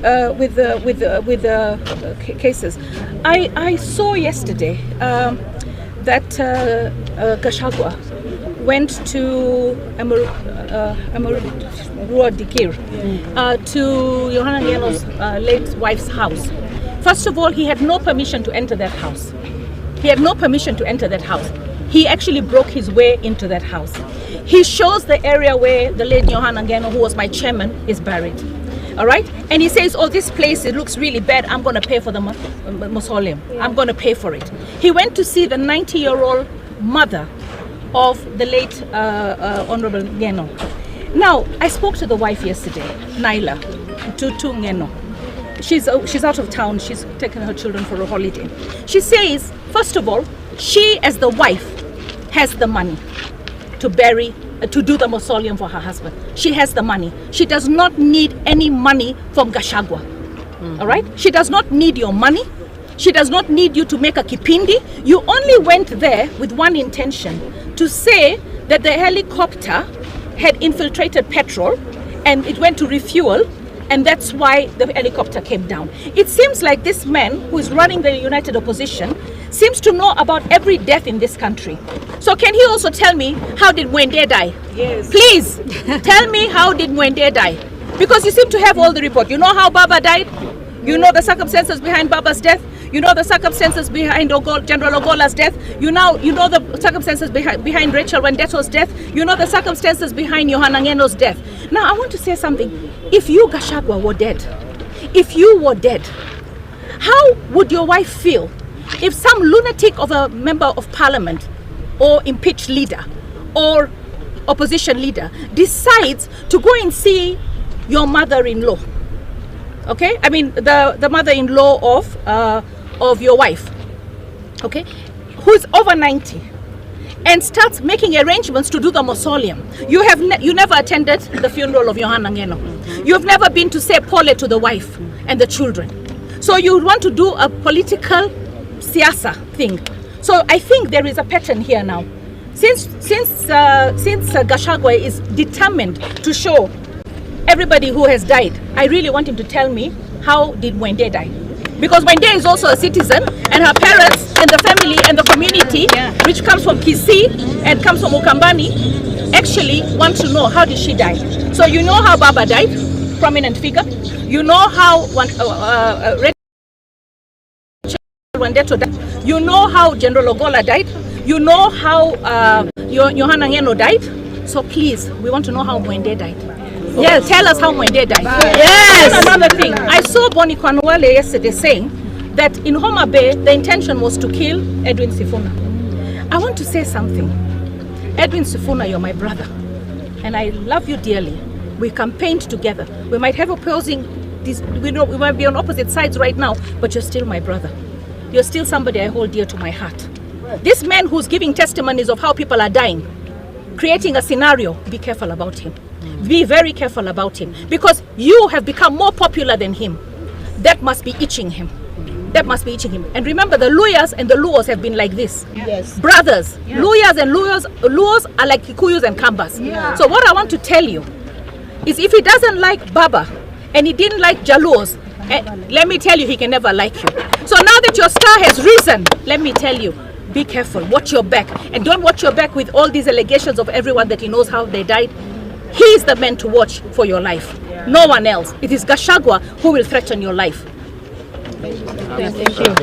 with the cases. I saw yesterday that GACHAGUA went to Dikir to Yohana Ngeno's late wife's house. First of all, he had no permission to enter that house. He had no permission to enter that house. He actually broke his way into that house. He shows the area where the late Yohana Ngeno, who was my chairman, is buried. All right? And he says, oh, this place, it looks really bad. I'm going to pay for the mausoleum. I'm going to pay for it. He went to see the 90-year-old mother of the late Honorable Ngeno. Now, I spoke to the wife yesterday, Naila, Tutu Ngeno. She's out of town. She's taken her children for a holiday. She says, first of all, she as the wife has the money to bury, to do the mausoleum for her husband. She has the money. She does not need any money from GACHAGUA. All right? She does not need your money. She does not need you to make a kipindi. You only went there with one intention, to say that the helicopter had infiltrated petrol and it went to refuel, and that's why the helicopter came down. It seems like this man who is running the United Opposition seems to know about every death in this country. So can he also tell me, how did Mwende die? Yes. Please, tell me, how did Mwende die? Because you seem to have all the report. You know how Baba died? You know the circumstances behind Baba's death? You know the circumstances behind General Ogola's death? You know the circumstances behind Rachel Wendeto's death? You know the circumstances behind Yohana Ngeno's death? Now, I want to say something. If you, GACHAGUA, were dead, if you were dead, how would your wife feel if some lunatic of a member of parliament or impeached leader or opposition leader decides to go and see your mother-in-law? Okay, I mean the mother-in-law of your wife, okay, who's over 90, and starts making arrangements to do the mausoleum. You never attended the funeral of Yohana Ngeno. You've never been to say pole to the wife and the children. So you want to do a political siasa thing. So I think there is a pattern here now. Since GACHAGUA is determined to show everybody who has died, I really want him to tell me, how did Mwende die? Because Mwende is also a citizen, and her parents and the family and the community, which comes from Kisii and comes from Ukambani, actually want to know, how did she die? So you know how Baba died, prominent figure. You know how Rachel Wendeto died. You know how General Ogola died. You know how Yohana Ngeno died. So please, we want to know how Mwende died. Yes, tell us how Mwende died. Yes. And another thing, I saw Bonnie Kwanwale yesterday saying that in Homa Bay, the intention was to kill Edwin Sifuna. I want to say something. Edwin Sifuna, you're my brother, and I love you dearly. We campaigned together. We might have opposing, we might be on opposite sides right now, but you're still my brother. You're still somebody I hold dear to my heart. This man who's giving testimonies of how people are dying, creating a scenario, be careful about him. Be very careful about him, because you have become more popular than him. That must be itching him. That must be itching him. And remember, the Luyas and the Luos have been like this. Yes. Brothers. Yes. Luyas and Luos are like Kikuyus and Kambas. Yeah. So what I want to tell you is, if he doesn't like Baba and he didn't like Jaluos, let me tell you, he can never like you. So now that your star has risen, let me tell you, be careful. Watch your back. And don't watch your back with all these allegations of everyone that he knows how they died. He is the man to watch for your life. No one else. It is GACHAGUA who will threaten your life. Thank you.